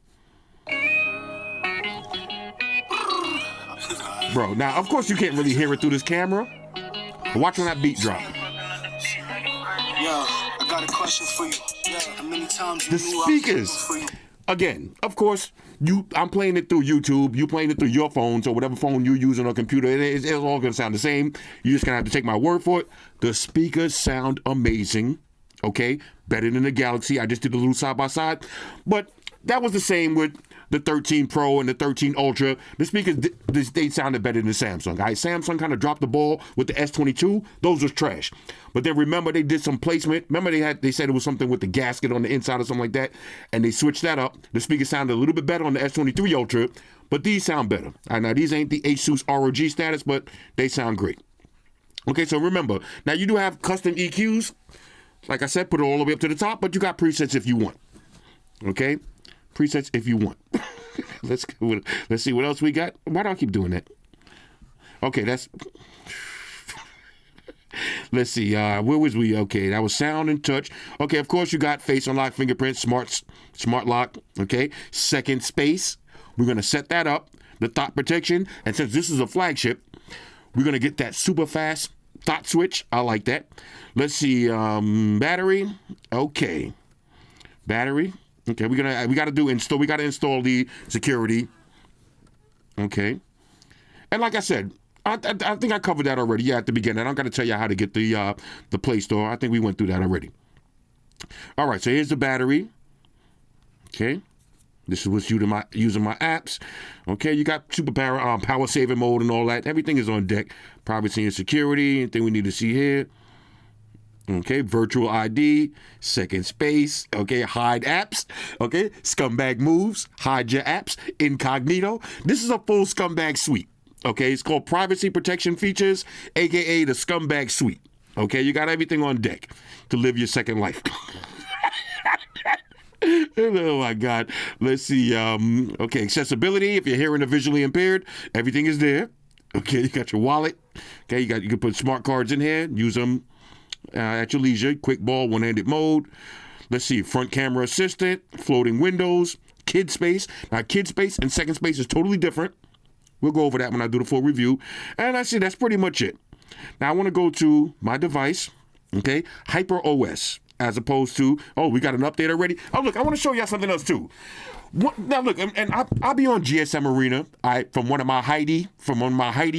Bro, now of course you can't really hear it through this camera. But watch when that beat drop. Yo, I got a question for you. How many times you The speakers. Again, of course, I'm playing it through YouTube. You playing it through your phone, so whatever phone you're using or computer, it's all gonna sound the same. You're just gonna have to take my word for it. The speakers sound amazing. Okay, better than the Galaxy. I just did a little side by side, but that was the same with the 13 Pro and the 13 Ultra. The speakers, they sounded better than Samsung. All right, Samsung kind of dropped the ball with the S22. Those was trash. But then remember, they did some placement. Remember, they said it was something with the gasket on the inside or something like that, and they switched that up. The speakers sounded a little bit better on the S23 Ultra, but these sound better. All right, now, these ain't the Asus ROG status, but they sound great. Okay, so remember, now you do have custom EQs. Like I said, put it all the way up to the top, but you got presets if you want. Okay? Presets if you want. Let's see what else we got. Why do I keep doing that? Okay, let's see. Where was we? Okay, that was sound and touch. Okay, of course you got face unlock, fingerprint, smart lock. Okay, second space. We're gonna set that up. The thought protection, and since this is a flagship, we're gonna get that super fast thought switch. I like that. Let's see. Battery. Okay, battery. Okay, we gotta install the security. Okay, and like I said, I think I covered that already. Yeah, at the beginning, I don't gotta tell you how to get the Play Store. I think we went through that already. All right, so here's the battery. Okay, this is what's using my apps. Okay, you got super power saving mode and all that. Everything is on deck. Privacy and security. Anything we need to see here. Okay, virtual ID, second space, okay, hide apps, okay, scumbag moves, hide your apps, incognito. This is a full scumbag suite, okay? It's called privacy protection features, aka the scumbag suite, okay? You got everything on deck to live your second life. Oh my God. Let's see. Okay, accessibility. If you're hearing or visually impaired, everything is there. Okay, you got your wallet. Okay, you can put smart cards in here, use them at your leisure. Quick ball, one-handed mode. Let's see, front camera assistant, floating windows, kid space. Now, kid space and second space is totally different. We'll go over that when I do the full review. And I see that's pretty much it. Now, I want to go to my device, okay, Hyper OS, as opposed to, oh, we got an update already. Oh, look, I want to show y'all something else too. Now look, and I'll be on GSM Arena. From one of my Heidi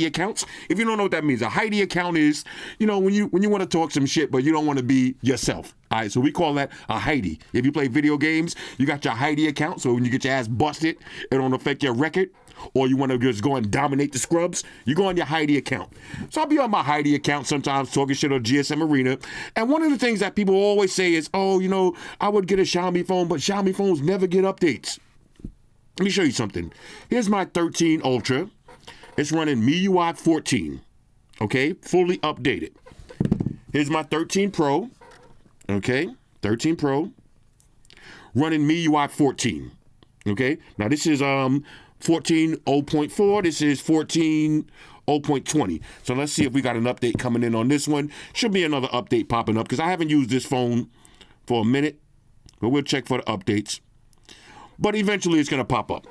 accounts. If you don't know what that means, a Heidi account is, when you want to talk some shit, but you don't want to be yourself. All right, so we call that a Heidi. If you play video games, you got your Heidi account. So when you get your ass busted, it don't affect your record. Or you want to just go and dominate the scrubs, you go on your Heidi account. So I'll be on my Heidi account sometimes talking shit on GSM Arena. And one of the things that people always say is, oh, I would get a Xiaomi phone, but Xiaomi phones never get updates. Let me show you something. Here's my 13 Ultra. It's running MIUI 14, okay? Fully updated. Here's my 13 Pro, okay? 13 Pro, running MIUI 14, okay? Now this is 14.0.4. This is 14.0.20. So let's see if we got an update coming in on this one. Should be another update popping up because I haven't used this phone for a minute, but we'll check for the updates. But eventually it's going to pop up.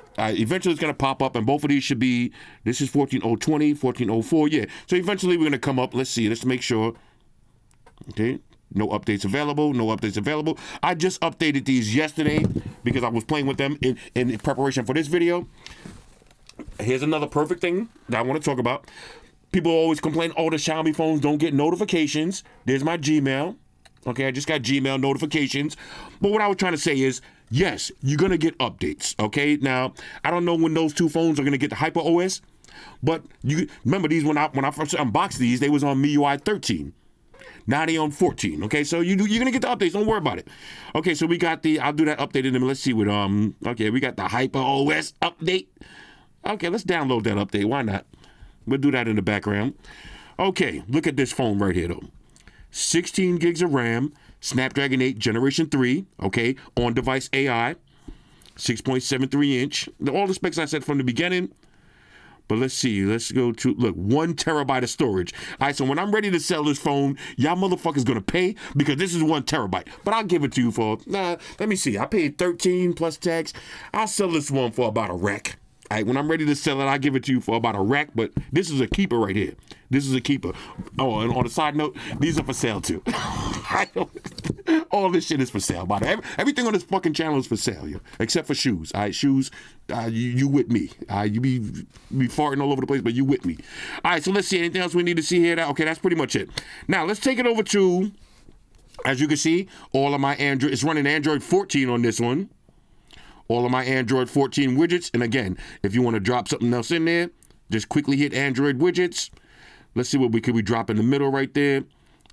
And both of these should be, this is 14.0.20, 14.04, yeah. So eventually we're going to come up. Let's see. Let's make sure. Okay. No updates available. I just updated these yesterday because I was playing with them in preparation for this video. Here's another perfect thing that I want to talk about. People always complain, oh, the Xiaomi phones don't get notifications. There's my Gmail. Okay, I just got Gmail notifications. But what I was trying to say is, yes, you're going to get updates. Okay, now, I don't know when those two phones are going to get the Hyper OS. But you remember these, when I first unboxed these, they was on MIUI 13. Now they on 14, okay? So you're going to get the updates. Don't worry about it. Okay, so we got I'll do that update in a minute. Let's see what, okay, we got the Hyper OS update. Okay, let's download that update. Why not? We'll do that in the background. Okay, look at this phone right here, though. 16 gigs of RAM, Snapdragon 8 Generation 3, okay? On-device AI, 6.73 inch. All the specs I said from the beginning. But let's see. Let's go to, look, 1 terabyte of storage. All right, so when I'm ready to sell this phone, y'all motherfuckers gonna pay because this is 1 terabyte. But I'll give it to you for, let me see. I paid 13 plus tax. I'll sell this one for about a rack. All right, when I'm ready to sell it, I'll give it to you for about a rack. But this is a keeper right here. This is a keeper. Oh, and on a side note, these are for sale too. All this shit is for sale. By the way, everything on this fucking channel is for sale, yo. Except for shoes. All right, shoes. You with me? You be farting all over the place, but you with me? All right, so let's see. Anything else we need to see here? Okay, that's pretty much it. Now let's take it over to, as you can see, all of my Android. It's running Android 14 on this one. All of my Android 14 widgets. And again, if you want to drop something else in there, just quickly hit Android widgets. Let's see what we drop in the middle right there.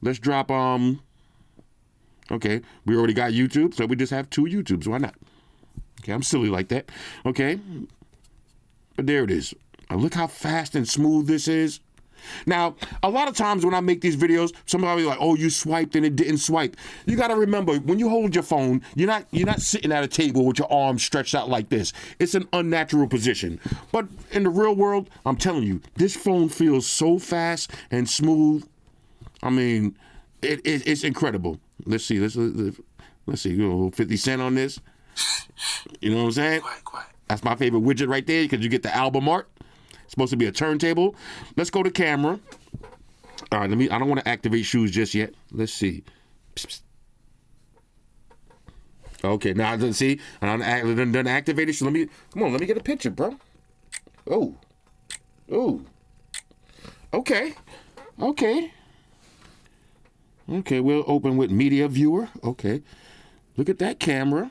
Let's drop, okay, we already got YouTube, so we just have 2 YouTubes. Why not? Okay, I'm silly like that. Okay, but there it is. Look how fast and smooth this is. Now, a lot of times when I make these videos, somebody will be like, oh, you swiped and it didn't swipe. You got to remember, when you hold your phone, you're not sitting at a table with your arms stretched out like this. It's an unnatural position. But in the real world, I'm telling you, this phone feels so fast and smooth. I mean, it's incredible. Let's see. Let's see. 50 Cent on this. You know what I'm saying? Quiet. That's my favorite widget right there because you get the album art. It's supposed to be a turntable. Let's go to camera. All right, I don't want to activate shoes just yet. Let's see. Psst. Okay, now see, I'm done activated. So let me get a picture, bro. Oh. Okay, we'll open with media viewer. Okay, look at that camera.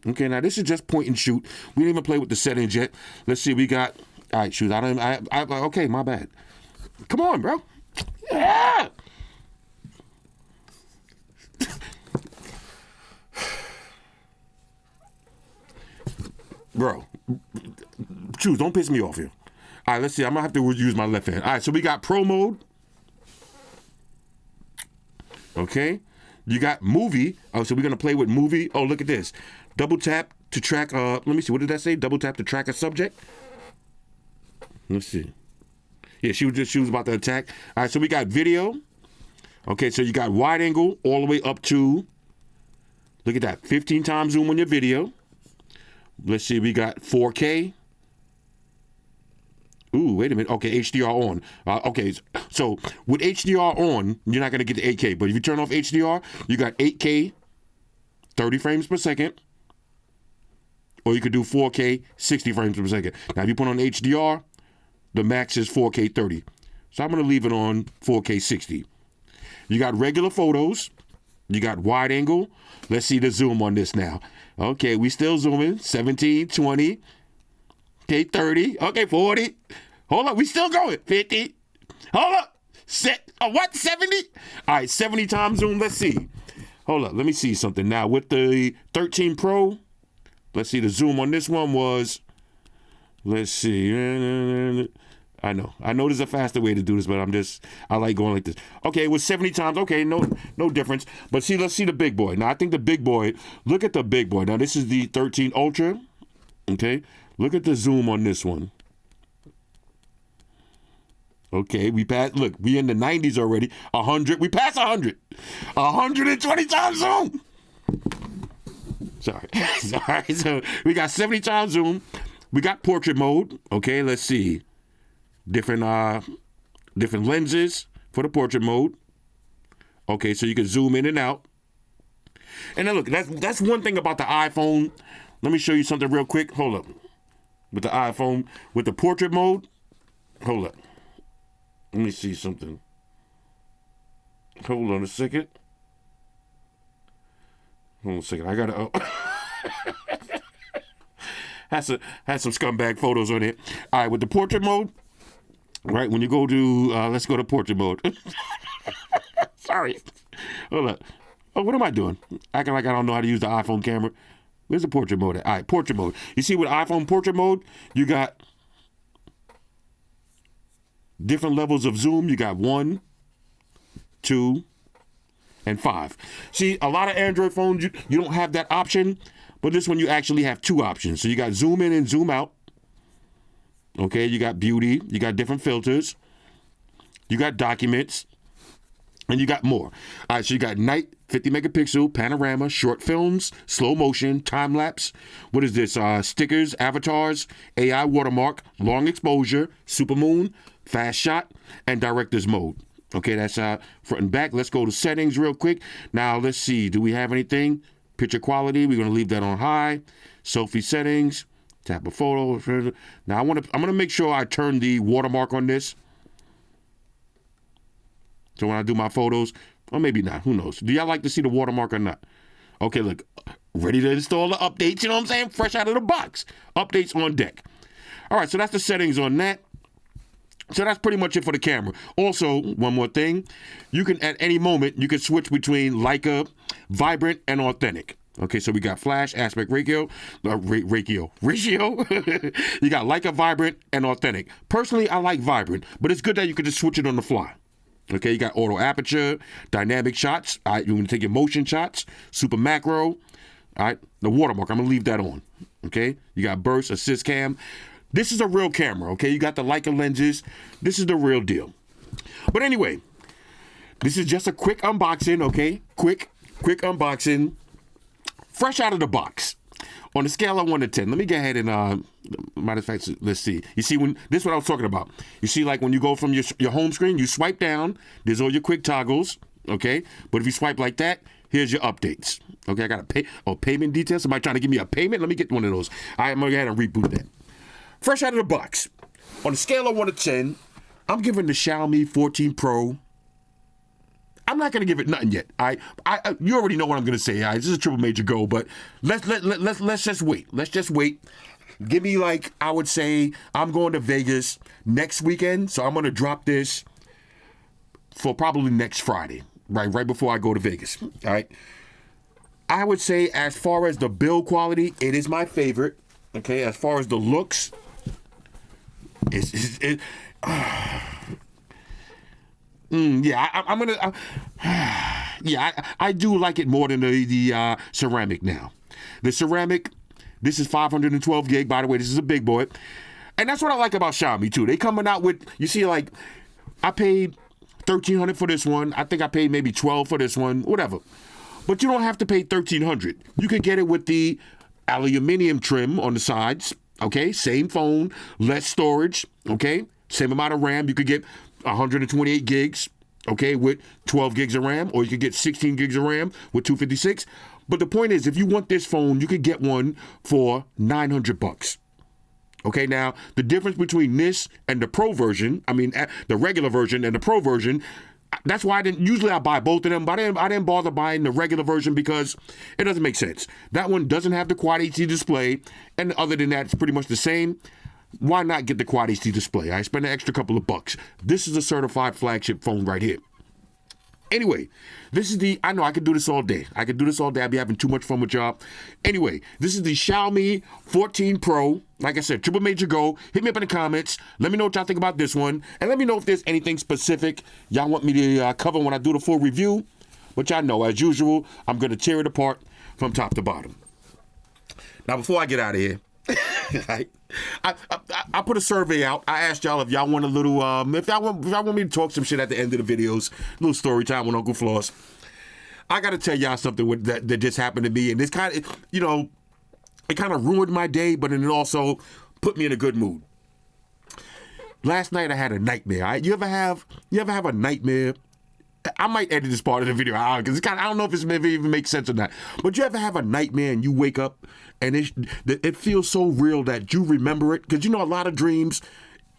Okay, now this is just point and shoot. We didn't even play with the settings yet. Let's see, we got. All right, shoot. Okay, my bad. Come on, bro. Yeah. Bro, shoot, don't piss me off here. All right, let's see. I'm going to have to use my left hand. All right, so we got pro mode. Okay. You got movie. Oh, so we're going to play with movie. Oh, look at this. Double tap to track. Let me see. What did that say? Double tap to track a subject. Let's see. Yeah, she was about to attack. All right, so we got video. Okay, so you got wide angle all the way up to, look at that, 15 times zoom on your video. Let's see, we got 4K. Ooh, wait a minute. Okay, HDR on. Okay, so with HDR on, you're not going to get the 8K. But if you turn off HDR, you got 8K, 30 frames per second. or you could do 4K 60 frames per second. Now, if you put on HDR, the max is 4K 30. So I'm going to leave it on 4K 60. You got regular photos. You got wide angle. Let's see the zoom on this now. Okay, we still zooming. 17, 20, okay, 30, okay, 40. Hold up, we still going. 50. Hold up. What? 70? All right, 70 times zoom. Let's see. Hold up, let me see something. Now, with the 13 Pro, let's see, the zoom on this one was, let's see. I know there's a faster way to do this, but I like going like this. Okay, it was 70 times. Okay, no difference. But see, let's see the big boy. Now, I think the big boy, look at the big boy. Now, this is the 13 Ultra. Okay, look at the zoom on this one. Okay, we in the 90s already. 100, we passed 100. 120 times zoom. Sorry. So we got 70 times zoom. We got portrait mode. Okay, let's see. Different lenses for the portrait mode. Okay, so you can zoom in and out. And then look, that's one thing about the iPhone. Let me show you something real quick. Hold up. With the iPhone, with the portrait mode, hold up. Let me see something. Hold on a second. Hold on a second. I gotta. Had some scumbag photos on it. All right, with the portrait mode, right? When you go to, let's go to portrait mode. Sorry. Hold up. Oh, what am I doing? Acting like I don't know how to use the iPhone camera. Where's the portrait mode at? All right, portrait mode. You see, with iPhone portrait mode, you got different levels of zoom. You got 1, 2, and 5. See, a lot of Android phones, you don't have that option, but this one you actually have 2 options. So you got zoom in and zoom out. Okay, you got beauty, you got different filters, you got documents, and you got more. All right, so you got night, 50 megapixel, panorama, short films, slow motion, time lapse. What is this? Stickers, avatars, AI watermark, long exposure, supermoon, fast shot, and director's mode. Okay, that's front and back. Let's go to settings real quick. Now, let's see. Do we have anything? Picture quality, we're going to leave that on high. Selfie settings, tap a photo. Now, I'm going to make sure I turn the watermark on this. So when I do my photos, or maybe not, who knows? Do y'all like to see the watermark or not? Okay, look, ready to install the updates, you know what I'm saying? Fresh out of the box. Updates on deck. All right, so that's the settings on that. So that's pretty much it for the camera. Also, one more thing, you can, at any moment, you can switch between Leica, vibrant, and authentic. Okay, so we got flash, aspect ratio. You got Leica, vibrant, and authentic. Personally, I like vibrant, but it's good that you can just switch it on the fly. Okay, you got auto aperture, dynamic shots. All right, you want to take your motion shots, super macro. All right, the watermark, I'm going to leave that on. Okay, you got burst, assist cam. This is a real camera, okay? You got the Leica lenses. This is the real deal. But anyway, this is just a quick unboxing, okay? Quick unboxing. Fresh out of the box. On a scale of 1 to 10. Let me go ahead and, matter of fact, let's see. You see, this is what I was talking about. You see, like when you go from your home screen, you swipe down. There's all your quick toggles, okay? But if you swipe like that, here's your updates. Okay, I got payment details. Somebody trying to give me a payment? Let me get one of those. All right, I'm going to go ahead and reboot that. Fresh out of the box. On a scale of 1 to 10, I'm giving the Xiaomi 14 Pro. I'm not gonna give it nothing yet. You already know what I'm gonna say. This is a triple major go, but let's just wait. Let's just wait. Give me, like, I would say I'm going to Vegas next weekend, so I'm gonna drop this for probably next Friday, right before I go to Vegas. All right. I would say, as far as the build quality, it is my favorite. Okay, as far as the looks, I do like it more than the ceramic now. The ceramic, this is 512 gig. By the way, this is a big boy. And that's what I like about Xiaomi too. They coming out with, you see, like, I paid $1,300 for this one. I think I paid maybe $1,200 for this one, whatever. But you don't have to pay $1,300. You can get it with the aluminum trim on the sides, okay? Same phone, less storage, okay? Same amount of RAM. You could get 128 gigs, okay, with 12 gigs of RAM, or you could get 16 gigs of RAM with 256. But the point is, if you want this phone, you could get one for $900. Okay, now the difference between this and the Pro version, the regular version and the Pro version, that's why I buy both of them, but I didn't bother buying the regular version because it doesn't make sense. That one doesn't have the Quad HD display, and other than that, it's pretty much the same. Why not get the Quad HD display? I spent an extra couple of bucks. This is a certified flagship phone right here. Anyway, I know I could do this all day. I'd be having too much fun with y'all. Anyway, this is the Xiaomi 14 Pro. Like I said, triple major go. Hit me up in the comments. Let me know what y'all think about this one. And let me know if there's anything specific y'all want me to cover when I do the full review. But y'all know, as usual, I'm going to tear it apart from top to bottom. Now, before I get out of here, I put a survey out. I asked y'all if y'all want a little, if y'all want me to talk some shit at the end of the videos, a little story time with Uncle Floss. I got to tell y'all something that just happened to me, and this kind of, it kind of ruined my day, but it also put me in a good mood. Last night I had a nightmare. Right? You ever have a nightmare? I might edit this part of the video out because I don't know if it even makes sense or not. But you ever have a nightmare and you wake up and it feels so real that you remember it? Because a lot of dreams,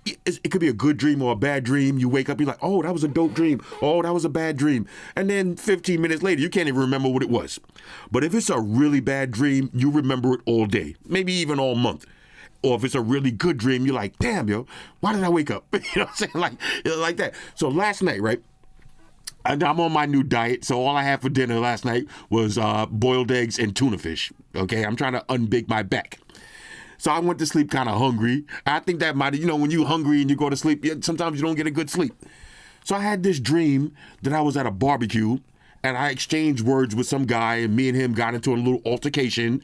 it could be a good dream or a bad dream. You wake up, you're like, oh, that was a dope dream. Oh, that was a bad dream. And then 15 minutes later, you can't even remember what it was. But if it's a really bad dream, you remember it all day, maybe even all month. Or if it's a really good dream, you're like, damn, yo, why did I wake up? You know what I'm saying? Like that. So last night, right? I'm on my new diet, so all I had for dinner last night was boiled eggs and tuna fish. Okay, I'm trying to unbake my back. So I went to sleep kind of hungry. I think that might, when you're hungry and you go to sleep, sometimes you don't get a good sleep. So I had this dream that I was at a barbecue and I exchanged words with some guy, and me and him got into a little altercation,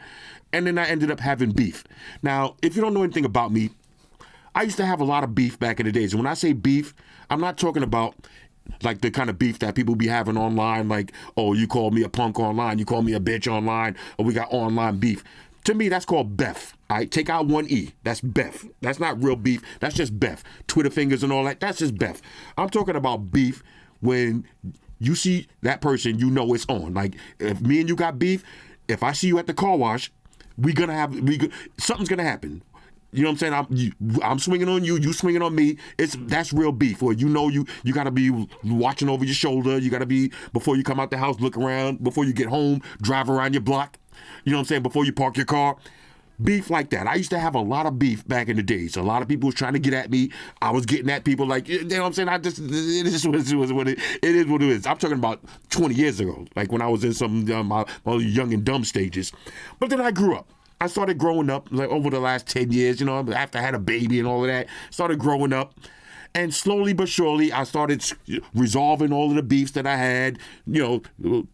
and then I ended up having beef. Now, if you don't know anything about me, I used to have a lot of beef back in the days. And when I say beef, I'm not talking about like the kind of beef that people be having online, like, oh, you call me a punk online, you call me a bitch online, or we got online beef. To me, that's called beef. All right, take out one E. That's beef. That's not real beef. That's just beef. Twitter fingers and all that. That's just beef. I'm talking about beef when you see that person, it's on. Like, if me and you got beef, if I see you at the car wash, something's gonna happen. You know what I'm saying? I'm swinging on you, you swinging on me. That's real beef. Or you got to be watching over your shoulder. You got to be, before you come out the house, look around. Before you get home, drive around your block. You know what I'm saying? Before you park your car. Beef like that. I used to have a lot of beef back in the days. A lot of people was trying to get at me. I was getting at people like, you know what I'm saying? It is what it is. I'm talking about 20 years ago, like when I was in some my young and dumb stages. But then I grew up. I started growing up like over the last 10 years, after I had a baby and all of that, started growing up. And slowly but surely, I started resolving all of the beefs that I had.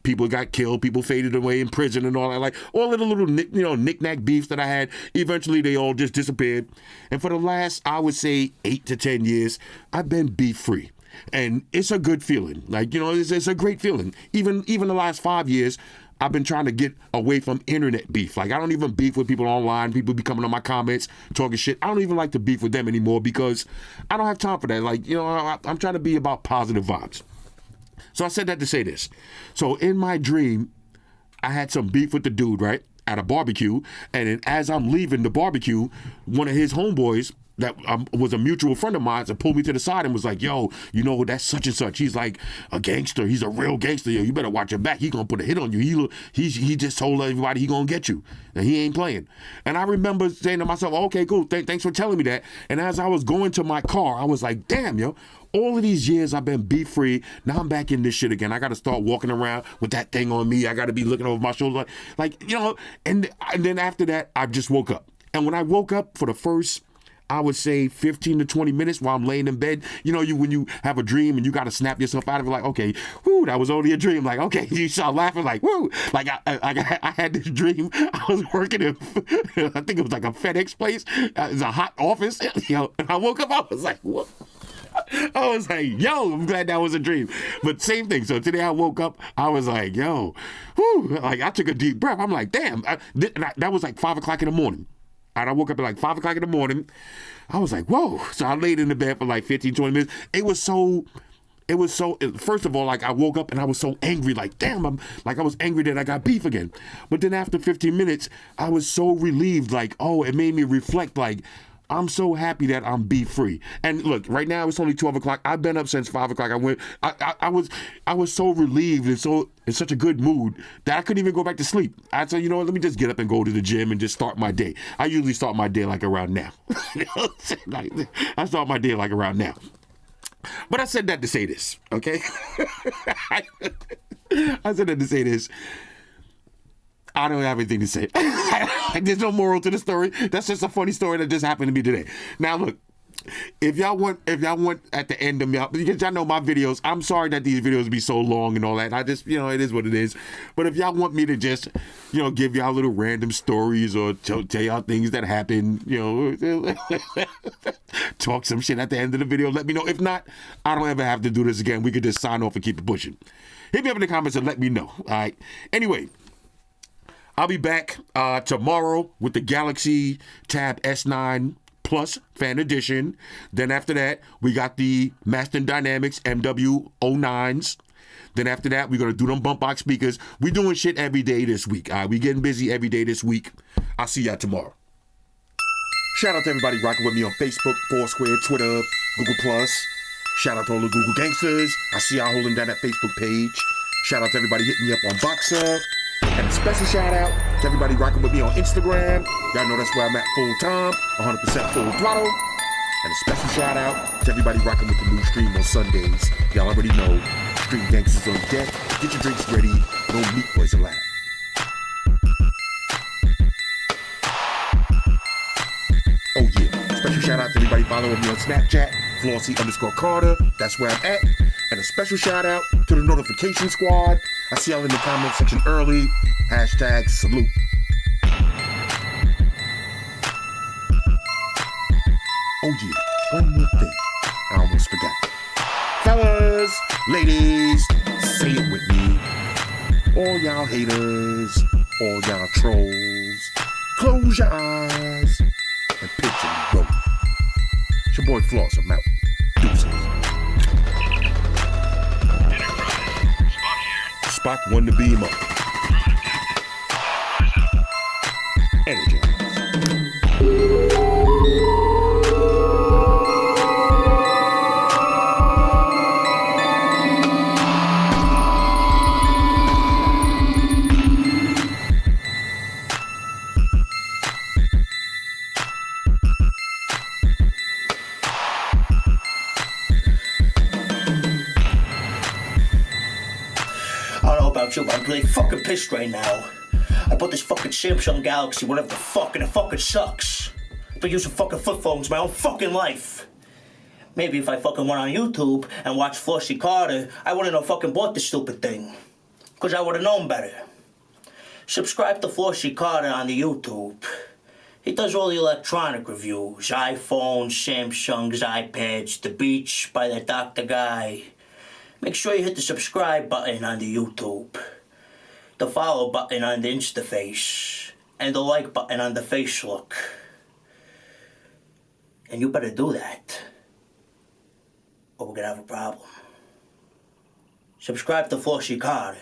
People got killed, people faded away in prison and all that. Like all of the little, knick-knack beefs that I had, eventually they all just disappeared. And for the last, I would say, 8 to 10 years, I've been beef-free. And it's a good feeling. Like, it's a great feeling. Even the last 5 years, I've been trying to get away from internet beef. Like, I don't even beef with people online. People be coming on my comments, talking shit. I don't even like to beef with them anymore because I don't have time for that. Like, I'm trying to be about positive vibes. So I said that to say this. So in my dream, I had some beef with the dude, right, at a barbecue. And then as I'm leaving the barbecue, one of his homeboys that was a mutual friend of mine, pulled me to the side and was like, yo, that's such and such. He's like a gangster. He's a real gangster. Yo, you better watch your back. He gonna put a hit on you. He just told everybody he gonna get you. And he ain't playing. And I remember saying to myself, okay, cool. Thanks for telling me that. And as I was going to my car, I was like, damn, yo, all of these years I've been beef-free. Now I'm back in this shit again. I got to start walking around with that thing on me. I got to be looking over my shoulder. And then after that, I just woke up. And when I woke up for the first, I would say 15 to 20 minutes while I'm laying in bed. When you have a dream and you got to snap yourself out of it, like, okay, whoo, that was only a dream. Like, okay, you start laughing, like, whoo. Like, I had this dream. I was working in, I think it was like a FedEx place. It was a hot office. And I woke up, I was like, what? I was like, yo, I'm glad that was a dream. But same thing. So today I woke up, I was like, yo, whoo. Like, I took a deep breath. I'm like, damn. That was like 5 o'clock in the morning. And I woke up at like 5 o'clock in the morning. I was like, whoa. So I laid in the bed for like 15, 20 minutes. It it was so, first of all, like I woke up and I was so angry, like, damn, I was angry that I got beef again. But then after 15 minutes, I was so relieved, like, oh, it made me reflect, like, I'm so happy that I'm beef free. And look, right now it's only 12 o'clock. I've been up since 5 o'clock. I was so relieved and so in such a good mood that I couldn't even go back to sleep. I said, you know what, let me just get up and go to the gym and just start my day. I usually start my day like around now. Like, I start my day like around now. But I said that to say this, okay? I said that to say this. I don't have anything to say. There's no moral to the story. That's just a funny story that just happened to me today. Now look, if y'all want at the end of y'all, because y'all know my videos, I'm sorry that these videos be so long and all that. I just, it is what it is. But if y'all want me to just, give y'all little random stories or tell y'all things that happen, talk some shit at the end of the video, let me know. If not, I don't ever have to do this again. We could just sign off and keep it pushing. Hit me up in the comments and let me know. All right. Anyway, I'll be back tomorrow with the Galaxy Tab S9 Plus Fan Edition. Then after that, we got the Master Dynamics MW09s. Then after that, we're going to do them bump box speakers. We're doing shit every day this week. We getting busy every day this week. I'll see y'all tomorrow. Shout out to everybody rocking with me on Facebook, Foursquare, Twitter, Google+. Shout out to all the Google gangsters. I see y'all holding down that Facebook page. Shout out to everybody hitting me up on Boxer. And a special shout out to everybody rocking with me on Instagram. Y'all know that's where I'm at full time, 100% full throttle. And a special shout out to everybody rocking with the new stream on Sundays. Y'all already know, Stream Gangsters on deck. Get your drinks ready. No meat boys allowed. Oh yeah, special shout out to everybody following me on Snapchat, Flossy_Carter. That's where I'm at. And a special shout out to the notification squad. I see y'all in the comment section early. Hashtag salute. Oh yeah, one more thing. I almost forgot. Fellas, ladies, say it with me. All y'all haters, all y'all trolls, close your eyes and picture me rolling. It's your boy Floss, I'm out. Deuces. Spock won the beam up. Energize. You, but I'm really fucking pissed right now. I bought this fucking Samsung Galaxy, whatever the fuck, and it fucking sucks. I've been using fucking flip phones my own fucking life. Maybe if I fucking went on YouTube and watched Flossy Carter, I wouldn't have fucking bought this stupid thing. Because I would have known better. Subscribe to Flossy Carter on the YouTube. He does all the electronic reviews. iPhones, Samsungs, iPads, The Beach by that Dr. guy. Make sure you hit the subscribe button on the YouTube, the follow button on the Instaface, and the like button on the Facebook. And you better do that, or we're gonna have a problem. Subscribe to Flossy Carter.